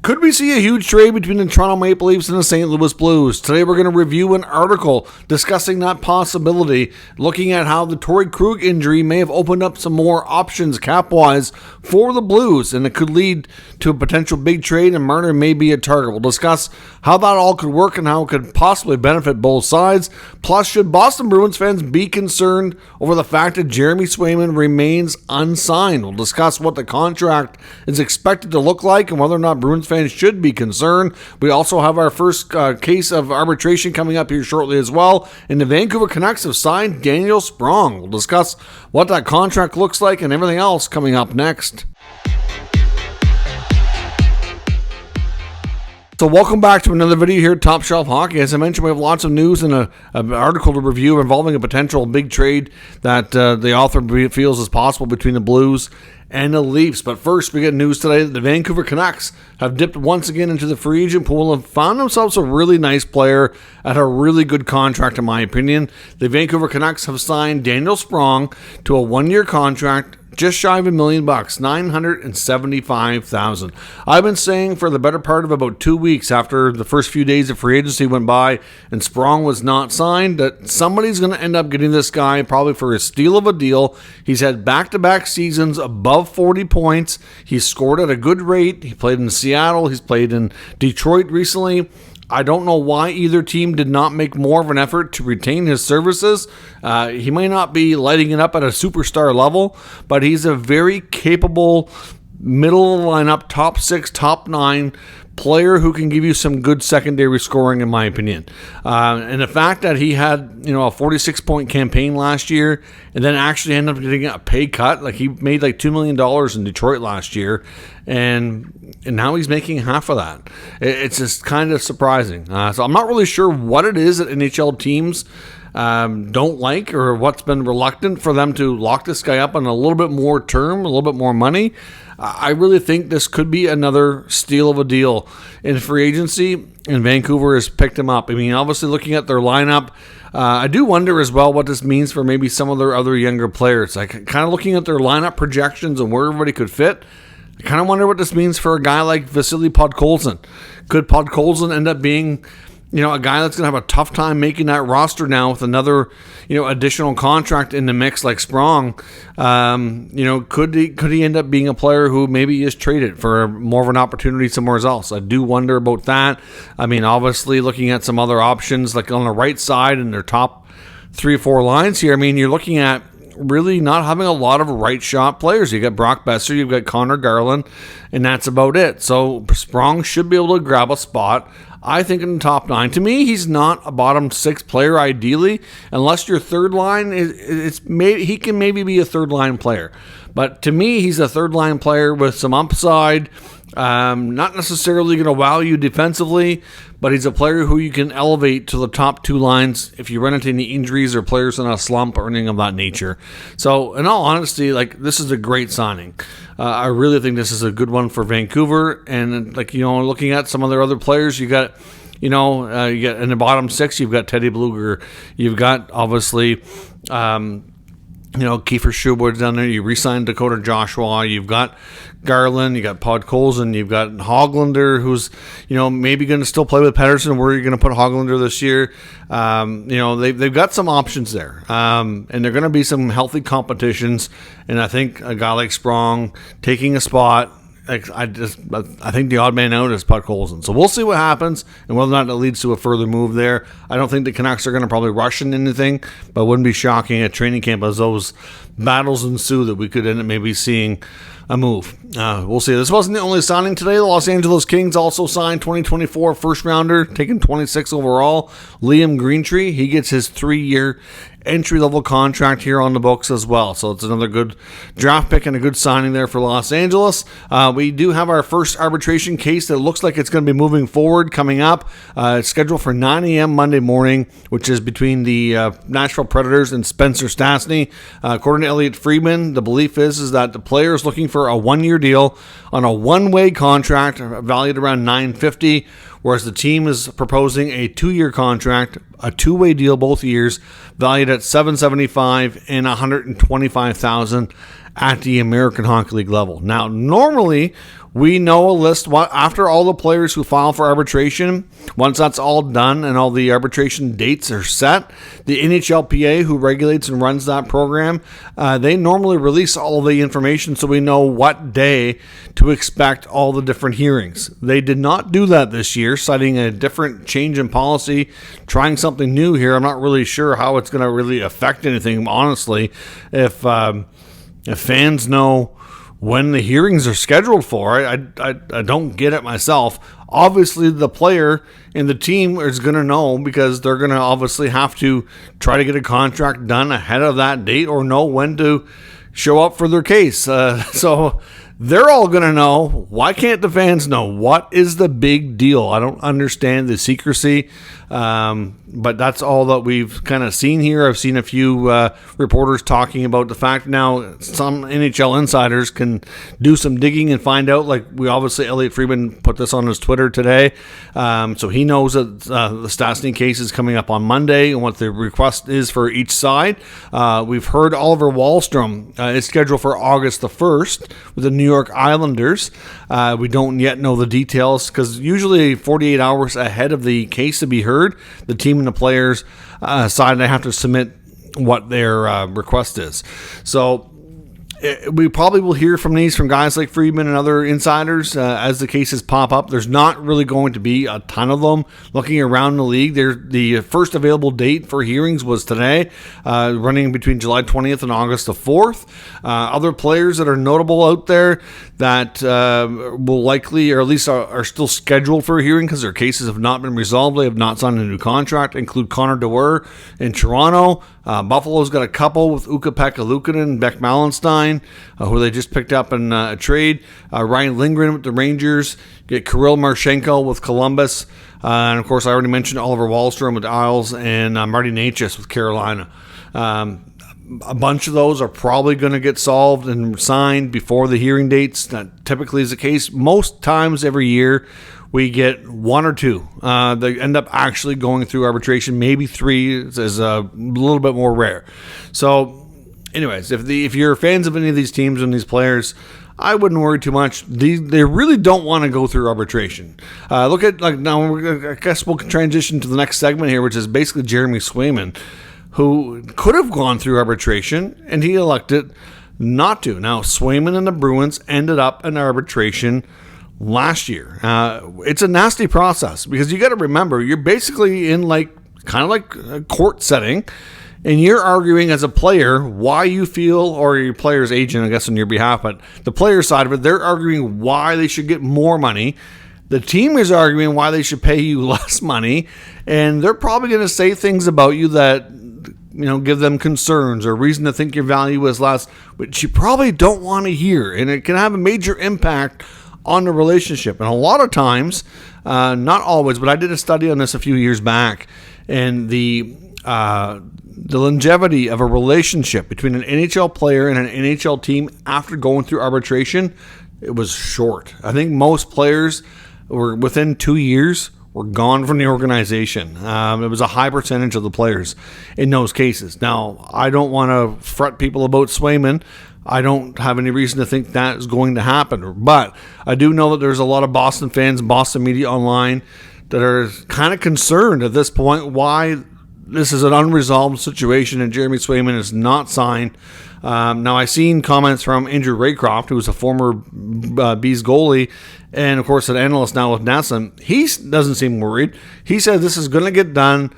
Could we see a huge trade between the Toronto Maple Leafs and the St. Louis Blues? Today we're going to review an article discussing that possibility, looking at how the Torrey Krug injury may have opened up some more options cap-wise for the Blues, and it could lead to a potential big trade, and Marner may be a target. We'll discuss how that all could work and how it could possibly benefit both sides. Plus, should Boston Bruins fans be concerned over the fact that Jeremy Swayman remains unsigned? We'll discuss what the contract is expected to look like and whether or not Bruins fans should be concerned. We also have our first case of arbitration coming up here shortly as well. And the Vancouver Canucks have signed Daniel Sprong. We'll discuss what that contract looks like and everything else coming up next. So welcome back to another video here at Top Shelf Hockey. As I mentioned, we have lots of news and an article to review involving a potential big trade that the author feels is possible between the Blues and the Leafs. But first, we get news today that the Vancouver Canucks have dipped once again into the free agent pool and found themselves a really nice player at a really good contract, in my opinion. The Vancouver Canucks have signed Daniel Sprong to a one-year contract, just shy of $1 million, $975,000. I've been saying for the better part of about 2 weeks after the first few days of free agency went by and Sprong was not signed that somebody's going to end up getting this guy probably for a steal of a deal. He's had back-to-back seasons above 40 points. He's scored at a good rate. He played in Seattle. He's played in Detroit recently. I don't know why either team did not make more of an effort to retain his services. He may not be lighting it up at a superstar level, but he's a very capable middle of the lineup, top 6, top 9 player who can give you some good secondary scoring, in my opinion. And the fact that he had, a 46-point campaign last year and then actually ended up getting a pay cut, like he made like $2 million in Detroit last year, and now he's making half of that. It's just kind of surprising. So I'm not really sure what it is that NHL teams don't like or what's been reluctant for them to lock this guy up on a little bit more term, a little bit more money. I really think this could be another steal of a deal in free agency, and Vancouver has picked him up. I mean, obviously looking at their lineup, I do wonder as well what this means for maybe some of their other younger players. Like kind of looking at their lineup projections and where everybody could fit, I kind of wonder what this means for a guy like Vasily Podkolzin. Could Podkolzin end up being a guy that's going to have a tough time making that roster now with another, additional contract in the mix like Sprong? Could he end up being a player who maybe is traded for more of an opportunity somewhere else? I do wonder about that. I mean, obviously looking at some other options like on the right side in their top 3 or 4 lines here, I mean, you're looking at really not having a lot of right shot players. You got Brock Besser, you've got Connor Garland, and that's about it. So Sprong should be able to grab a spot, I think, in the top 9. To me, he's not a bottom 6 player ideally, unless your third line he can maybe be a third line player. But to me, he's a third line player with some upside. Not necessarily going to wow you defensively, but he's a player who you can elevate to the top 2 lines if you run into any injuries or players in a slump or anything of that nature. So, in all honesty, this is a great signing. I really think this is a good one for Vancouver. And looking at some of their other players, you got in the bottom 6, you've got Teddy Bluger, you've got obviously. Kiefer Sherwood's down there. You re-signed Dakota Joshua. You've got Garland. You got Podkolzin. You've got Hoglander, who's maybe going to still play with Pettersson. Where you're going to put Hoglander this year? They've got some options there, and they're going to be some healthy competitions. And I think a guy like Sprong taking a spot. I think the odd man out is Podkolzin. So we'll see what happens and whether or not it leads to a further move there. I don't think the Canucks are going to probably rush in anything, but it wouldn't be shocking at training camp as those battles ensue that we could end up maybe seeing a move. We'll see. This wasn't the only signing today. The Los Angeles Kings also signed 2024 first rounder, taking 26 overall, Liam Greentree. He gets his 3-year entry-level contract here on the books as well. So it's another good draft pick and a good signing there for Los Angeles. We do have our first arbitration case that looks like it's going to be moving forward coming up. It's scheduled for 9 a.m. Monday morning, which is between the Nashville Predators and Spencer Stastny. According to Elliot Friedman, the belief is that the player is looking for a 1-year deal on a one-way contract valued around $950, whereas the team is proposing a 2-year contract, a 2-way deal both years, valued at $775,000 and $125,000 at the American Hockey League level. Now, normally, We know a list after all the players who file for arbitration. Once that's all done and all the arbitration dates are set, the NHLPA, who regulates and runs that program, they normally release all of the information so we know what day to expect all the different hearings. They did not do that this year, citing a different change in policy, trying something new here. I'm not really sure how it's going to really affect anything, honestly. If fans know when the hearings are scheduled for, I don't get it myself. Obviously, the player and the team is going to know, because they're going to obviously have to try to get a contract done ahead of that date or know when to show up for their case. So they're all going to know. Why can't the fans know? What is the big deal? I don't understand the secrecy, but that's all that we've kind of seen here. I've seen a few reporters talking about the fact now some NHL insiders can do some digging and find out, like Elliotte Friedman put this on his Twitter today. So he knows that the Stastny case is coming up on Monday and what the request is for each side. We've heard Oliver Wahlstrom is scheduled for August the 1st with the New York Islanders. We don't yet know the details, because usually 48 hours ahead of the case to be heard, the team and the players side, they have to submit what their request is. So we probably will hear from guys like Friedman and other insiders as the cases pop up. There's not really going to be a ton of them looking around the league. The first available date for hearings was today, running between July 20th and August the 4th. Other players that are notable out there that will likely, or at least are still scheduled for a hearing because their cases have not been resolved, they have not signed a new contract, include Connor Dufour in Toronto. Buffalo's got a couple with Ukko-Pekka Luukkonen and Beck Malenstein, who they just picked up in a trade. Ryan Lindgren with the Rangers. Get Kirill Marchenko with Columbus. And, of course, I already mentioned Oliver Wahlstrom with the Isles and Marty Necas with Carolina. A bunch of those are probably going to get solved and signed before the hearing dates. That typically is the case. Most times every year, we get one or two. They end up actually going through arbitration. Maybe three is a little bit more rare. So, anyways, if you're fans of any of these teams and these players, I wouldn't worry too much. They really don't want to go through arbitration. Look at, now I guess we'll transition to the next segment here, which is basically Jeremy Swayman, who could have gone through arbitration, and he elected not to. Now, Swayman and the Bruins ended up in arbitration last year. It's a nasty process, because you got to remember, you're basically in kind of like a court setting, and you're arguing as a player why you feel, or your player's agent, I guess, on your behalf, but the player side of it, they're arguing why they should get more money. The team is arguing why they should pay you less money, and they're probably going to say things about you that, give them concerns or reason to think your value is less, which you probably don't want to hear, and it can have a major impact on the relationship. And a lot of times, not always, but I did a study on this a few years back, and the longevity of a relationship between an NHL player and an NHL team after going through arbitration, it was short. I think most players were within 2 years were gone from the organization. It was a high percentage of the players in those cases. Now, I don't want to fret people about Swayman. I don't have any reason to think that is going to happen. But I do know that there's a lot of Boston fans, Boston media online, that are kind of concerned at this point why this is an unresolved situation and Jeremy Swayman is not signed. Now, I've seen comments from Andrew Raycroft, who was a former Bees goalie, and, of course, an analyst now with NASM. He doesn't seem worried. He said this is going to get done.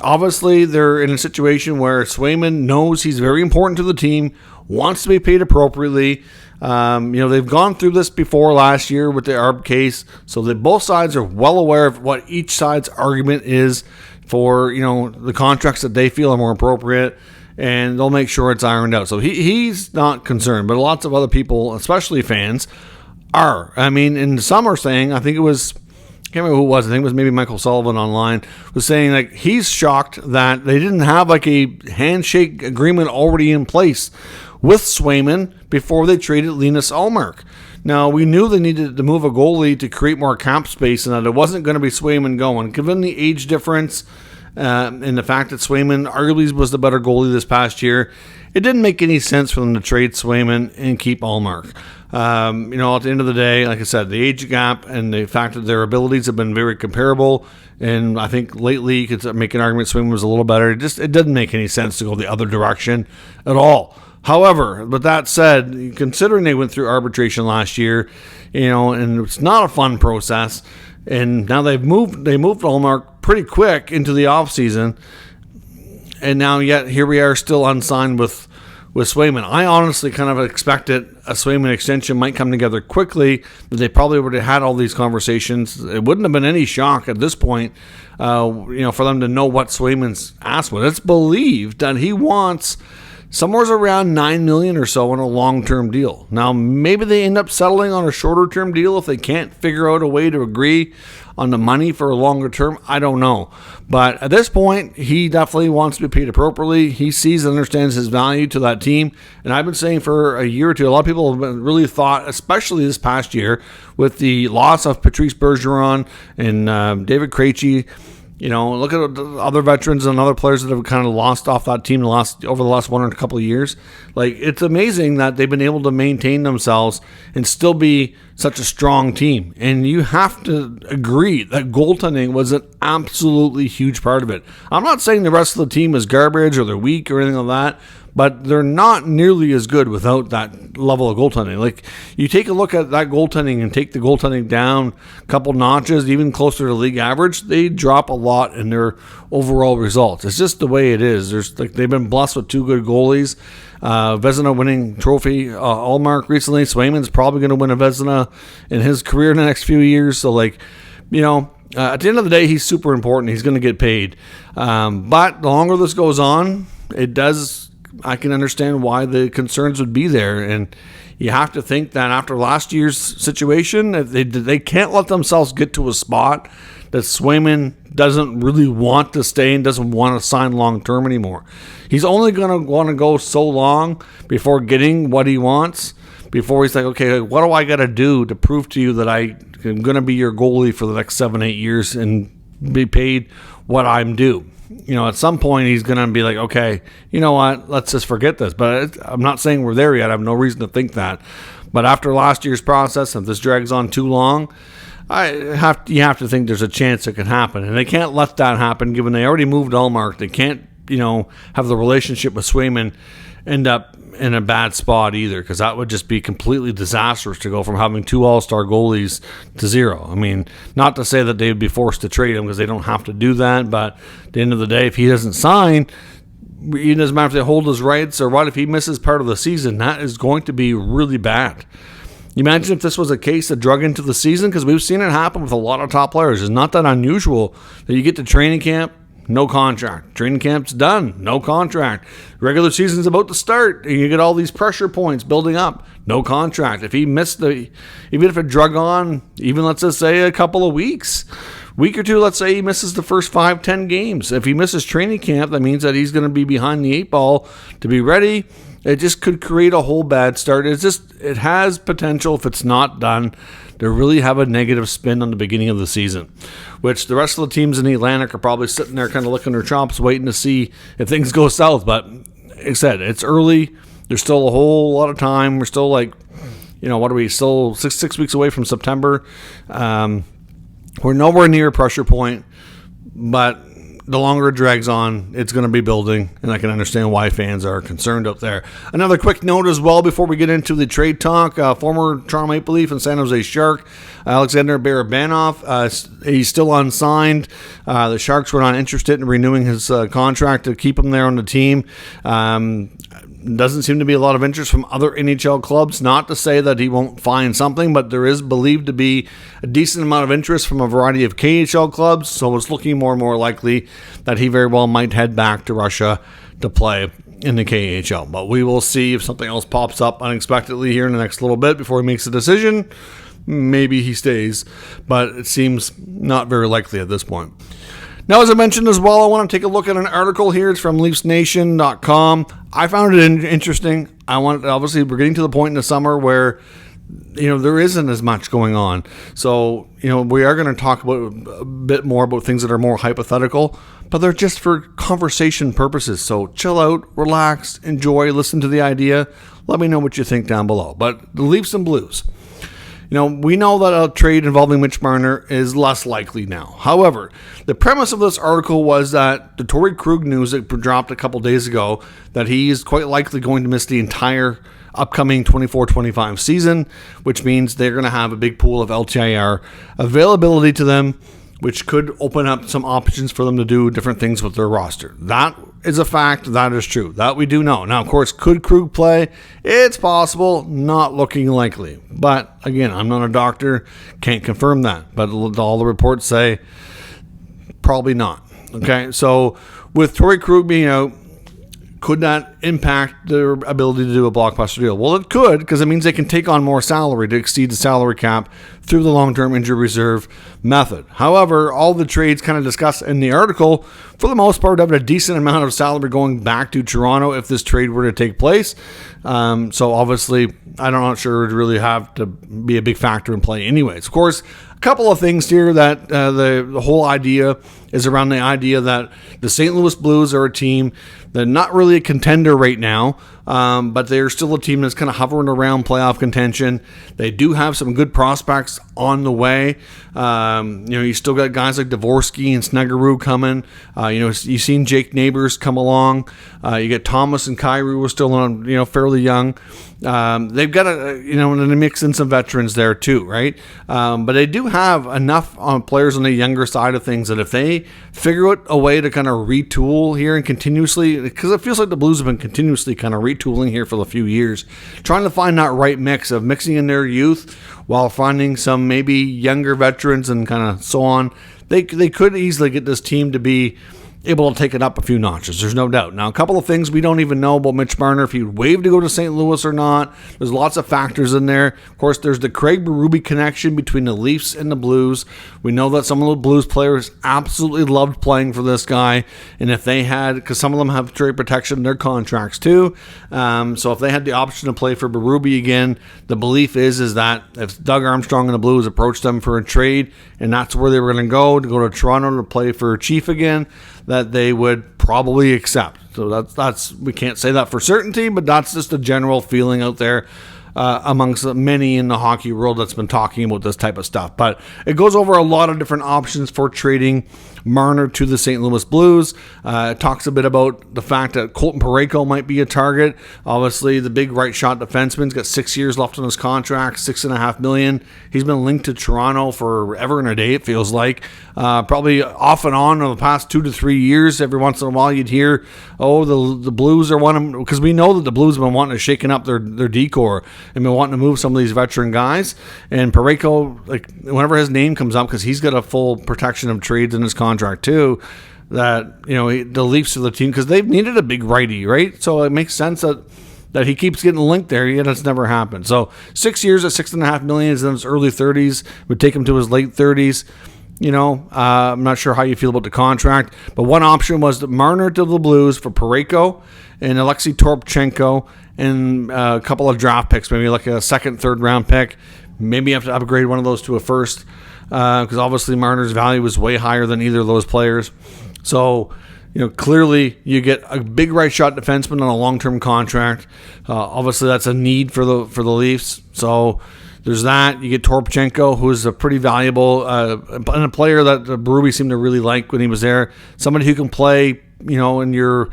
Obviously, they're in a situation where Swayman knows he's very important to the team, wants to be paid appropriately. They've gone through this before last year with the Arb case, so that both sides are well aware of what each side's argument is for, the contracts that they feel are more appropriate, and they'll make sure it's ironed out. So he's not concerned, but lots of other people, especially fans, are. I mean, and some are saying, I think it was, I can't remember who it was, I think it was maybe Michael Sullivan online, was saying he's shocked that they didn't have a handshake agreement already in place with Swayman before they traded Linus Ullmark. Now, we knew they needed to move a goalie to create more cap space and that it wasn't going to be Swayman going. Given the age difference and the fact that Swayman arguably was the better goalie this past year, it didn't make any sense for them to trade Swayman and keep Ullmark. At the end of the day, like I said, the age gap and the fact that their abilities have been very comparable. And I think lately you could make an argument Swayman was a little better. It doesn't make any sense to go the other direction at all. However, with that said, considering they went through arbitration last year, and it's not a fun process, and now they moved Ullmark pretty quick into the offseason, and now yet here we are still unsigned with Swayman. I honestly kind of expected a Swayman extension might come together quickly, but they probably would have had all these conversations. It wouldn't have been any shock at this point, for them to know what Swayman's asked for. It's believed that he wants somewhere around $9 million or so on a long-term deal. Now, maybe they end up settling on a shorter-term deal if they can't figure out a way to agree on the money for a longer term. I don't know. But at this point, he definitely wants to be paid appropriately. He sees and understands his value to that team. And I've been saying for a year or two, a lot of people have really thought, especially this past year, with the loss of Patrice Bergeron and David Krejci. Look at the other veterans and other players that have kind of lost off that team over the last one or a couple of years. It's amazing that they've been able to maintain themselves and still be such a strong team. And you have to agree that goaltending was an absolutely huge part of it. I'm not saying the rest of the team is garbage or they're weak or anything like that, but they're not nearly as good without that level of goaltending. You take a look at that goaltending and take the goaltending down a couple notches, even closer to league average, they drop a lot in their overall results. It's just the way it is. They've been blessed with two good goalies. Vezina winning trophy, Ullmark recently. Swayman's probably going to win a Vezina in his career in the next few years. So, at the end of the day, he's super important. He's going to get paid. But the longer this goes on, I can understand why the concerns would be there. And you have to think that after last year's situation, they can't let themselves get to a spot that Swayman doesn't really want to stay and doesn't want to sign long-term anymore. He's only going to want to go so long before getting what he wants, before he's like, okay, what do I got to do to prove to you that I am going to be your goalie for the next 7-8 years and be paid what I'm due? At some point he's going to be like, okay, you know what, let's just forget this. But I'm not saying we're there yet. I have no reason to think that. But after last year's process, if this drags on too long, you have to think there's a chance it could happen. And they can't let that happen given they already moved Ullmark. They can't, have the relationship with Swayman end up in a bad spot either, because that would just be completely disastrous to go from having two all-star goalies to zero. I mean, not to say that they would be forced to trade him because they don't have to do that, but at the end of the day, if he doesn't sign, it doesn't matter if they hold his rights or what, if he misses part of the season, that is going to be really bad. Imagine if this was a case that drug into the season, because we've seen it happen with a lot of top players. It's not that unusual that you get to training camp, no contract. Training camp's done, no contract. Regular season's about to start, and you get all these pressure points building up, no contract. If he missed even if it drug on, even let's just say a couple of week or two, let's say he misses the first 5-10 games. If he misses training camp, that means that he's going to be behind the 8 ball to be ready. It just could create a whole bad start. It has potential, if it's not done, to really have a negative spin on the beginning of the season, which the rest of the teams in the Atlantic are probably sitting there kind of licking their chops waiting to see if things go south. But like I said, it's early. There's still a whole lot of time. We're still what are we, still six weeks away from September. We're nowhere near a pressure point, but the longer it drags on, it's going to be building, and I can understand why fans are concerned out there. Another quick note as well before we get into the trade talk. Former Toronto Maple Leaf and San Jose Shark, Alexander Barabanov, he's still unsigned. The Sharks were not interested in renewing his contract to keep him there on the team. Doesn't seem to be a lot of interest from other NHL clubs. Not to say that he won't find something, but there is believed to be a decent amount of interest from a variety of KHL clubs, so it's looking more and more likely that he very well might head back to Russia to play in the KHL. But we will see if something else pops up unexpectedly here in the next little bit before he makes a decision. Maybe he stays, but it seems not very likely at this point. Now, as I mentioned as well, I want to take a look at an article here. It's from LeafsNation.com. I found it interesting. Obviously, we're getting to the point in the summer where there isn't as much going on. So, we are going to talk about a bit more about things that are more hypothetical, but they're just for conversation purposes. So chill out, relax, enjoy, listen to the idea. Let me know what you think down below. But the Leafs and Blues. We know that a trade involving Mitch Marner is less likely now. However, the premise of this article was that the Torrey Krug news that dropped a couple days ago, that he is quite likely going to miss the entire upcoming 24-25 season, which means they're going to have a big pool of LTIR availability to them, which could open up some options for them to do different things with their roster. That is a fact. That is true. That we do know. Now, of course, could Krug play? It's possible. Not looking likely. But, again, I'm not a doctor. Can't confirm that. But all the reports say probably not. Okay, so with Torrey Krug being out, could that impact their ability to do a blockbuster deal? Well, it could, because it means they can take on more salary to exceed the salary cap through the long-term injury reserve method. However, all the trades kind of discussed in the article, for the most part, have a decent amount of salary going back to Toronto if this trade were to take place. So obviously, I'm not sure it would really have to be a big factor in play anyways. Of course, a couple of things here that the whole idea is around the idea that the St. Louis Blues are a team they're not really a contender right now, but they're still a team that's kind of hovering around playoff contention. They do have some good prospects on the way. You still got guys like Dvorsky and Snuggerud coming. You've seen Jake Neighbors come along. You get Thomas and Kyrou who are still on, fairly young. They've got a mix in some veterans there too, right? But they do have enough players on the younger side of things that if they figure out a way to kind of retool here and continuously, because it feels like the Blues have been continuously kind of retooling here for a few years, trying to find that right mix of mixing in their youth while finding some maybe younger veterans and kind of so on. They could easily get this team to be able to take it up a few notches. There's no doubt. Now, a couple of things we don't even know about Mitch Marner, if he'd waive to go to St. Louis or not. There's lots of factors in there. Of course, there's the Craig Berube connection between the Leafs and the Blues. We know that some of the Blues players absolutely loved playing for this guy, and if they had, because some of them have trade protection in their contracts too, so if they had the option to play for Berube again, the belief is that if Doug Armstrong and the Blues approached them for a trade, and that's where they were going to go to Toronto to play for Chief again, that they would probably accept. So that's we can't say that for certainty, but that's just a general feeling out there amongst many in the hockey world that's been talking about this type of stuff. But it goes over a lot of different options for trading Marner to the St. Louis Blues. It talks a bit about the fact that Colton Parayko might be a target. Obviously, the big right shot defenseman's got 6 years left on his contract, $6.5 million. He's been linked to Toronto forever and a day, it feels like. Probably off and on in the past 2 to 3 years. Every once in a while, you'd hear, the Blues are wanting, because we know that the Blues have been wanting to shaken up their decor and been wanting to move some of these veteran guys. And Parayko, whenever his name comes up, because he's got a full protection of trades in his contract too, that the Leafs are the team, because they've needed a big righty, right? So it makes sense that he keeps getting linked there, yet it's never happened. So 6 years at $6.5 million is in his early 30s, would take him to his late 30s. I'm not sure how you feel about the contract, but one option was the Marner to the Blues for Parayko and Alexei Toropchenko and a couple of draft picks, maybe like a second, third round pick. Maybe you have to upgrade one of those to a first, because obviously Marner's value is way higher than either of those players. So, clearly you get a big right shot defenseman on a long-term contract. Obviously that's a need for the Leafs. So there's that. You get Toropchenko, who is a pretty valuable and a player that Berube seemed to really like when he was there. Somebody who can play, in you're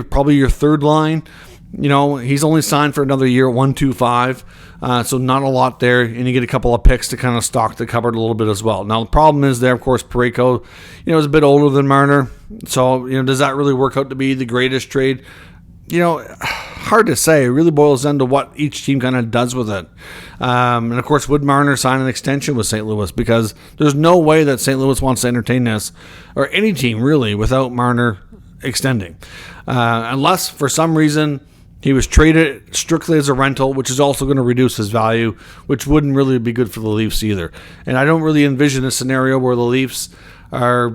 probably your third line. He's only signed for another year at 1.25, so not a lot there, and you get a couple of picks to kind of stock the cupboard a little bit as well. Now the problem is there, of course, Parayko, is a bit older than Marner, so does that really work out to be the greatest trade? Hard to say. It really boils down to what each team kind of does with it. And of course, would Marner sign an extension with St. Louis? Because there's no way that St. Louis wants to entertain this, or any team really, without Marner extending, unless for some reason he was traded strictly as a rental, which is also going to reduce his value, which wouldn't really be good for the Leafs either. And I don't really envision a scenario where the Leafs are,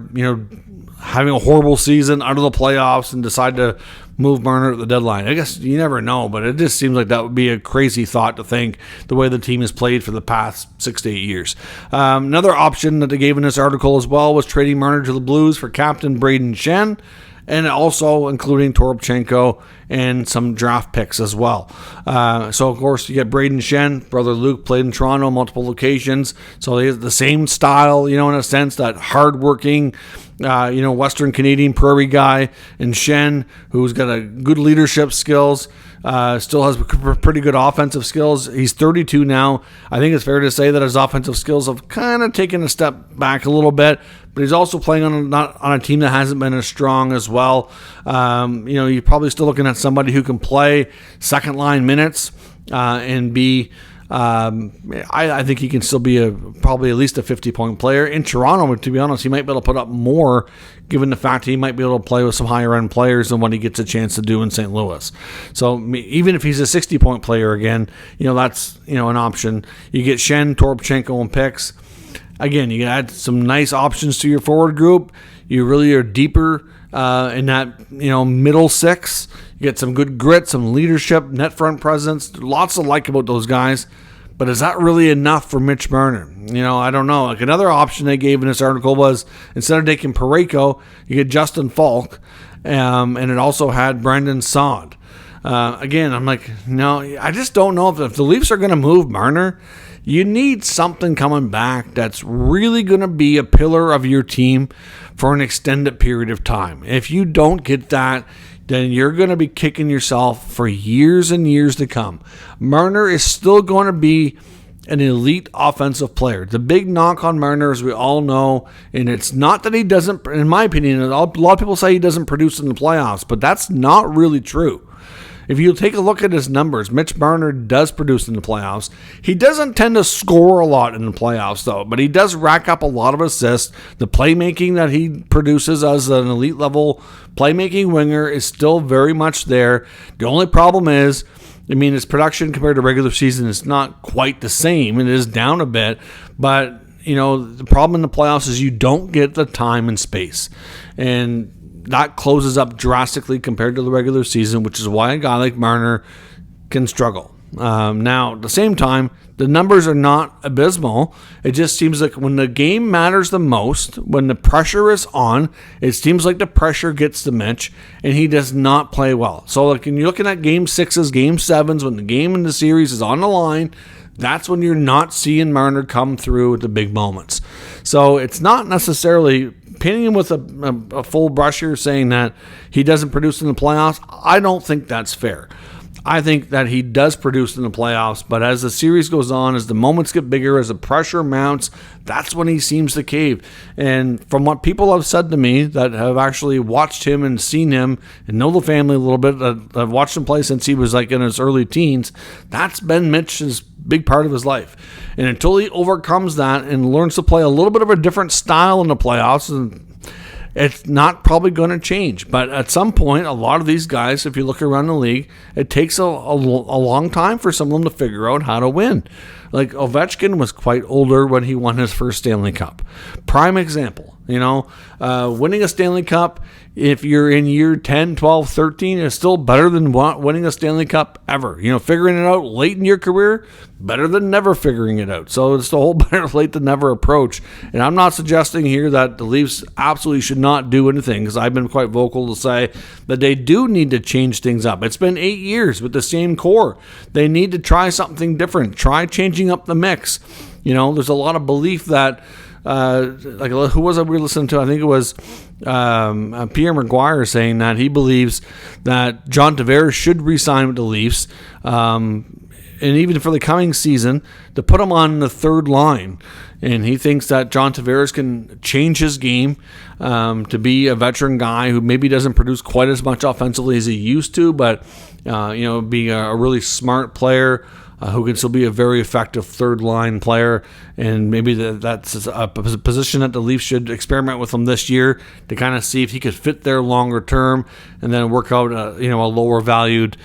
having a horrible season out of the playoffs and decide to move Marner at the deadline. I guess you never know, but it just seems like that would be a crazy thought to think the way the team has played for the past 6 to 8 years. Another option that they gave in this article as well was trading Marner to the Blues for captain Brayden Schenn, and also including Toropchenko and some draft picks as well. So, of course, you get Brayden Schenn. Brother Luke played in Toronto on multiple occasions. So he has the same style, in a sense, that hardworking, Western Canadian prairie guy. And Schenn, who's got a good leadership skills, still has pretty good offensive skills. He's 32 now. I think it's fair to say that his offensive skills have kind of taken a step back a little bit, but he's also playing on a team that hasn't been as strong as well. You're probably still looking at somebody who can play second line minutes and be. I think he can still be probably at least a 50-point player. In Toronto, to be honest, he might be able to put up more, given the fact he might be able to play with some higher-end players than what he gets a chance to do in St. Louis. So even if he's a 60-point player again, that's an option. You get Schenn, Toropchenko, and picks. Again, you add some nice options to your forward group. You really are deeper in that middle six. You get some good grit, some leadership, net front presence. Lots to like about those guys. But is that really enough for Mitch Marner? I don't know. Like, another option they gave in this article was, instead of taking Parayko, you get Justin Falk, and it also had Brendan Saad. Again, I'm like, no, I just don't know if the Leafs are going to move Marner. You need something coming back that's really going to be a pillar of your team for an extended period of time. If you don't get that, then you're going to be kicking yourself for years and years to come. Marner is still going to be an elite offensive player. The big knock on Marner, as we all know, and it's not that he doesn't, in my opinion, a lot of people say he doesn't produce in the playoffs, but that's not really true. If you take a look at his numbers, Mitch Marner does produce in the playoffs. He doesn't tend to score a lot in the playoffs, though, but he does rack up a lot of assists. The playmaking that he produces as an elite level playmaking winger is still very much there. The only problem is, his production compared to regular season is not quite the same. It is down a bit, but the problem in the playoffs is you don't get the time and space, and that closes up drastically compared to the regular season, which is why a guy like Marner can struggle. Now, at the same time, the numbers are not abysmal. It just seems like when the game matters the most, when the pressure is on, it seems like the pressure gets to Mitch, and he does not play well. So, like, when you're looking at Game 6s, Game 7s, when the game in the series is on the line, that's when you're not seeing Marner come through with the big moments. So it's not necessarily painting him with a full brush here, saying that he doesn't produce in the playoffs. I don't think that's fair. I think that he does produce in the playoffs, but as the series goes on, as the moments get bigger, as the pressure mounts, that's when he seems to cave. And from what people have said to me that have actually watched him and seen him and know the family a little bit, that have watched him play since he was like in his early teens, that's been Mitch's big part of his life. And until he overcomes that and learns to play a little bit of a different style in the playoffs, and it's not probably going to change. But at some point, a lot of these guys, if you look around the league, it takes a long time for some of them to figure out how to win. Like Ovechkin was quite older when he won his first Stanley Cup. Prime example, winning a Stanley Cup, if you're in year 10, 12, 13, is still better than winning a Stanley Cup ever. Figuring it out late in your career, better than never figuring it out. So it's the whole better late than never approach. And I'm not suggesting here that the Leafs absolutely should not do anything, because I've been quite vocal to say that they do need to change things up. It's been 8 years with the same core. They need to try something different. Try changing up the mix. There's a lot of belief that who was it we were listening to? I think it was Pierre Maguire saying that he believes that John Tavares should re-sign with the Leafs, and even for the coming season, to put him on the third line. And he thinks that John Tavares can change his game to be a veteran guy who maybe doesn't produce quite as much offensively as he used to, but be a really smart player who can still be a very effective third-line player, and maybe that's a position that the Leafs should experiment with him this year to kind of see if he could fit there longer term, and then work out a lower-valued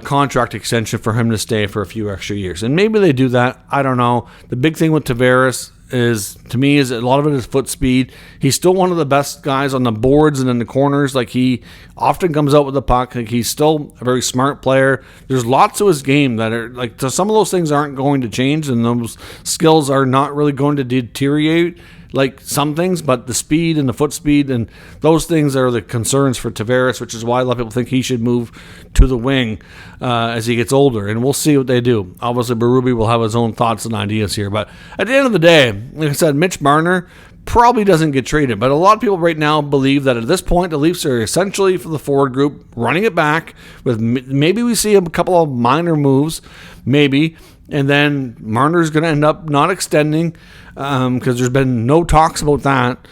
contract extension for him to stay for a few extra years. And maybe they do that. I don't know. The big thing with Tavares is, to me, is a lot of it is foot speed. He's still one of the best guys on the boards and in the corners. Like, he often comes out with the puck. Like, he's still a very smart player. There's lots to his game that are like, so some of those things aren't going to change, and those skills are not really going to deteriorate like some things, but the speed and the foot speed and those things are the concerns for Tavares, which is why a lot of people think he should move to the wing as he gets older, and we'll see what they do. Obviously, Berube will have his own thoughts and ideas here, but at the end of the day, like I said, Mitch Marner probably doesn't get traded, but a lot of people right now believe that at this point, the Leafs are essentially, for the forward group, running it back with maybe we see a couple of minor moves, maybe, and then Marner's going to end up not extending because there's been no talks about that,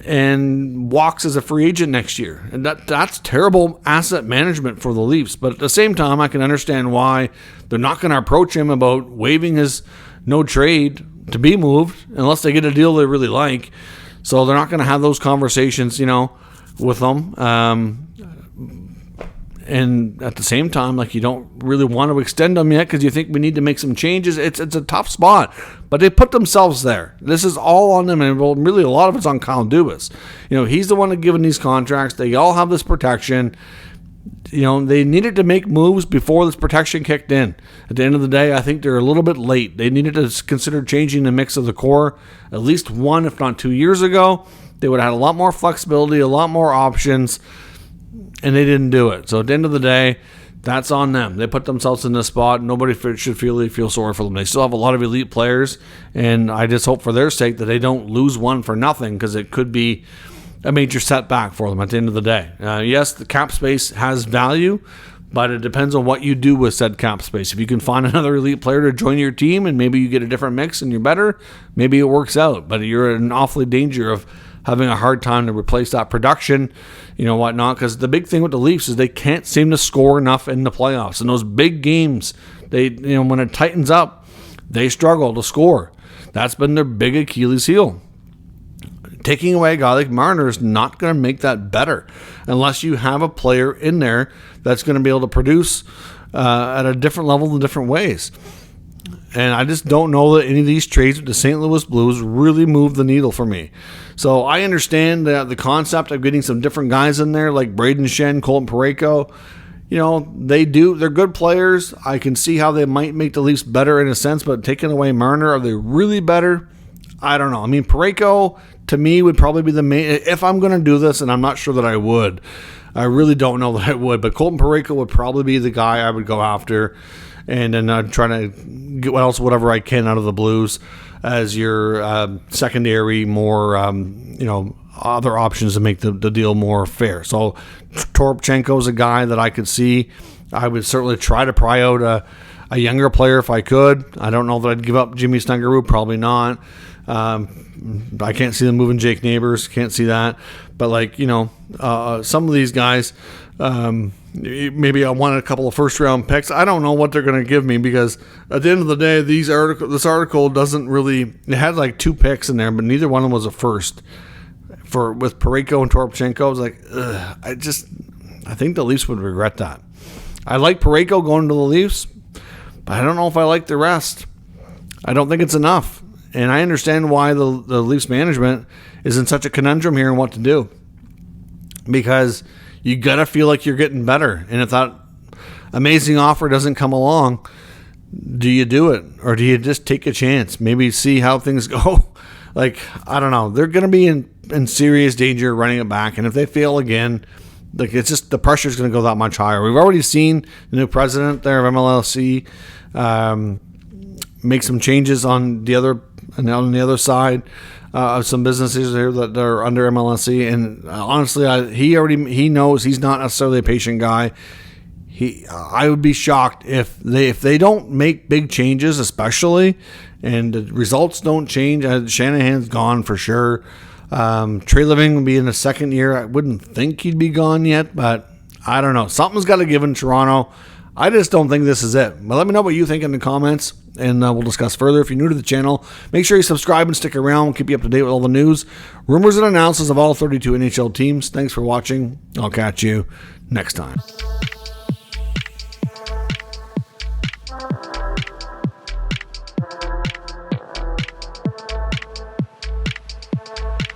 and walks as a free agent next year. And that's terrible asset management for the Leafs. But at the same time, I can understand why they're not going to approach him about waiving his no trade to be moved unless they get a deal they really like. So they're not going to have those conversations, with them. And at the same time, like, you don't really want to extend them yet because you think we need to make some changes. It's a tough spot, but they put themselves there. This is all on them, and really a lot of it's on Kyle Dubas. He's the one that given these contracts. They all have this protection. They needed to make moves before this protection kicked in. At the end of the day, I think they're a little bit late. They needed to consider changing the mix of the core at least 1, if not 2 years ago. They would have had a lot more flexibility, a lot more options, and they didn't do it. So at the end of the day, that's on them. They put themselves in this spot. Nobody should feel sorry for them. They still have a lot of elite players, and I just hope for their sake that they don't lose one for nothing, because it could be a major setback for them at the end of the day. Yes, the cap space has value, but it depends on what you do with said cap space. If you can find another elite player to join your team and maybe you get a different mix and you're better, maybe it works out. But you're in awfully danger of having a hard time to replace that production, whatnot. Because the big thing with the Leafs is they can't seem to score enough in the playoffs. In those big games, they, when it tightens up, they struggle to score. That's been their big Achilles heel. Taking away a guy like Marner is not going to make that better unless you have a player in there that's going to be able to produce at a different level in different ways. And I just don't know that any of these trades with the St. Louis Blues really move the needle for me. So I understand the concept of getting some different guys in there like Braden Shen, Colton Parayko. They're good players. I can see how they might make the Leafs better in a sense, but taking away Marner, are they really better? I don't know. I mean, Parayko, to me, would probably be the main, if I'm going to do this, and I'm not sure that I would. I really don't know that I would, but Colton Parayko would probably be the guy I would go after, and then try to get whatever I can out of the Blues as your secondary, more, other options to make the deal more fair. So Toropchenko is a guy that I could see. I would certainly try to pry out a younger player if I could. I don't know that I'd give up Jimmy Snuggerud, probably not. I can't see them moving Jake Neighbors. Can't see that. But some of these guys, maybe I wanted a couple of first round picks. I don't know what they're going to give me, because at the end of the day, this article doesn't really. It had like 2 picks in there, but neither one of them was a first. With Parayko and Toropchenko, I was like, I think the Leafs would regret that. I like Parayko going to the Leafs, but I don't know if I like the rest. I don't think it's enough. And I understand why the Leafs management is in such a conundrum here and what to do. Because you got to feel like you're getting better. And if that amazing offer doesn't come along, do you do it? Or do you just take a chance? Maybe see how things go? I don't know. They're going to be in serious danger running it back. And if they fail again, it's just the pressure is going to go that much higher. We've already seen the new president there of MLSE make some changes on the other side of some businesses here that are under MLSE, and honestly, he knows he's not necessarily a patient guy. I would be shocked if they don't make big changes, especially, and the results don't change. Shanahan's gone for sure. Trey Living will be in his second year. I wouldn't think he'd be gone yet, but I don't know. Something's got to give in Toronto. I just don't think this is it. But let me know what you think in the comments, and we'll discuss further. If you're new to the channel, make sure you subscribe and stick around. We'll keep you up to date with all the news, rumors, and announcements of all 32 NHL teams. Thanks for watching. I'll catch you next time.